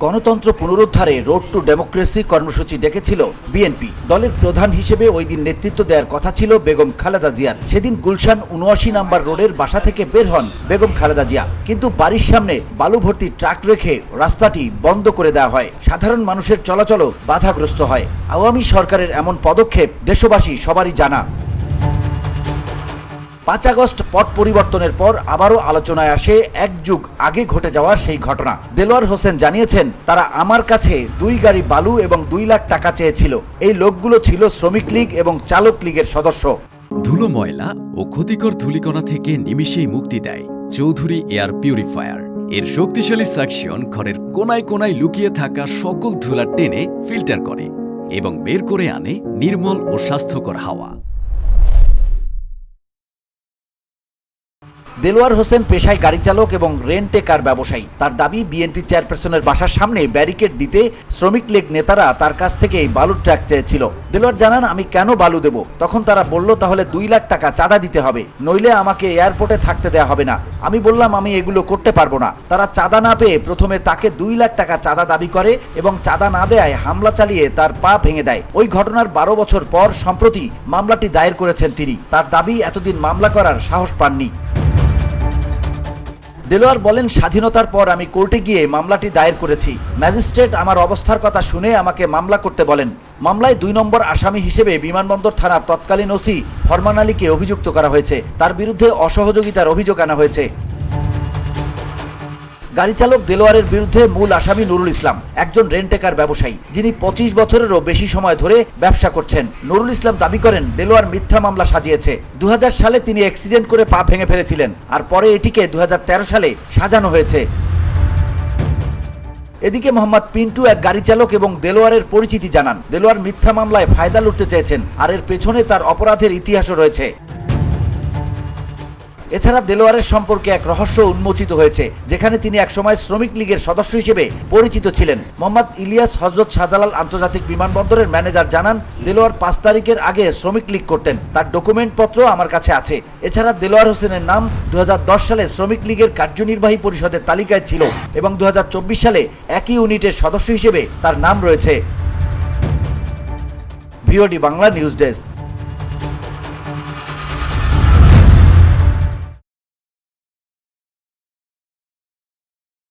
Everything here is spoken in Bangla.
গণতন্ত্র পুনরুদ্ধারে রোড টু ডেমোক্রেসি কর্মসূচি ডেকেছিল বিএনপি। দলের প্রধান হিসেবে ওই দিন নেতৃত্ব দেওয়ার কথা ছিল বেগম খালেদা জিয়ার। সেদিন গুলশান ৭৯ নম্বর রোডের বাসা থেকে বের হন বেগম খালেদা জিয়া, কিন্তু বাড়ির সামনে বালু ভর্তি ট্রাক রেখে রাস্তাটি বন্ধ করে দেওয়া হয়। সাধারণ মানুষের চলাচলও বাধাগ্রস্ত হয়। আওয়ামী সরকারের এমন পদক্ষেপ দেশবাসী সবারই জানা। ৫ আগস্ট পট পরিবর্তনের পর আবারও আলোচনায় আসে এক যুগ আগে ঘটে যাওয়া সেই ঘটনা। দেলোয়ার হোসেন জানিয়েছেন, তারা আমার কাছে ২ গাড়ি বালু এবং ২ লাখ টাকা চেয়েছিল। এই লোকগুলো ছিল শ্রমিক লীগ এবং চালক লীগের সদস্য। ধুলো, ময়লা ও ক্ষতিকর ধূলিকণা থেকে নিমিষেই মুক্তি দেয় চৌধুরী এয়ার পিউরিফায়ার। এর শক্তিশালী সাকশন ঘরের কোনায় কোনায় লুকিয়ে থাকা সকল ধুলা টেনে ফিল্টার করে এবং বের করে আনে নির্মল ও স্বাস্থ্যকর হাওয়া। দেলোয়ার হোসেন পেশায় গাড়ি চালক এবং রেন্টে কার ব্যবসায়ী। তার দাবি, বিএনপি চেয়ারপারসনের বাসার সামনে ব্যারিকেড দিতে শ্রমিক লীগ নেতারা তার কাছ থেকে বালুর ট্রাক চেয়েছিল। দেলোয়ার জানান, আমি কেন বালু দেব? তখন তারা বলল, তাহলে ২ লাখ টাকা চাঁদা দিতে হবে, নইলে আমাকে এয়ারপোর্টে থাকতে দেওয়া হবে না। আমি বললাম, আমি এগুলো করতে পারবো না। তারা চাঁদা না পেয়ে প্রথমে তাকে ২ লাখ টাকা চাঁদা দাবি করে এবং চাঁদা না দেয়ায় হামলা চালিয়ে তার পা ভেঙে দেয়। ওই ঘটনার ১২ বছর পর সম্প্রতি মামলাটি দায়ের করেছেন তিনি। তার দাবি, এতদিন মামলা করার সাহস পাননি। দেলোয়ার বলেন, স্বাধীনতার পর আমি কোর্টে গিয়ে মামলাটি দায়ের করেছি। ম্যাজিস্ট্রেট আমার অবস্থার কথা শুনে আমাকে মামলা করতে বলেন। মামলায় ২ নম্বর আসামি হিসেবে বিমানবন্দর থানার তৎকালীন ওসি ফরমান আলীকে অভিযুক্ত করা হয়েছে। তার বিরুদ্ধে অসহযোগিতার অভিযোগ আনা হয়েছে। গাড়ি চালক দেলোয়ারের বিরুদ্ধে মূল আসামি নুরুল ইসলাম, একজন রেন্টেকার ব্যবসায়ী, যিনি ২৫ বছরেরও বেশি সময় ধরে ব্যবসা করছেন। নুরুল ইসলাম দাবি করেন, দেলোয়ার মিথ্যা মামলা সাজিয়েছে। ২০০০ সালে তিনি অ্যাক্সিডেন্ট করে পা ভেঙে ফেলেছিলেন, আর পরে এটিকে ২০১৩ সালে সাজানো হয়েছে। এদিকে মোহাম্মদ পিন্টু, এক গাড়ি চালক এবং দেলোয়ারের পরিচিতি, জানান, দেলোয়ার মিথ্যা মামলায় ফায়দা লুটতে চেয়েছেন, আর এর পেছনে তার অপরাধের ইতিহাসও রয়েছে। এছাড়া দেলোয়ারের সম্পর্কে এক রহস্য উন্মোচিত হয়েছে, যেখানে তিনি একসময় শ্রমিক লীগের সদস্য হিসেবে পরিচিত ছিলেন। মোহাম্মদ ইলিয়াস হযরত শাহজালাল আন্তর্জাতিক বিমানবন্দরের ম্যানেজার জানান, দেলোয়ার ৫ তারিখের আগে শ্রমিক লীগ করতেন। তার ডকুমেন্টপত্র আমার কাছে আছে। এছাড়া দেলোয়ার হোসেনের নাম ২০১০ সালে শ্রমিক লীগের কার্যনির্বাহী পরিষদের তালিকায় ছিল এবং ২০২৪ সালে একই ইউনিটের সদস্য হিসেবে তার নাম রয়েছে। VOD Bangla news desk.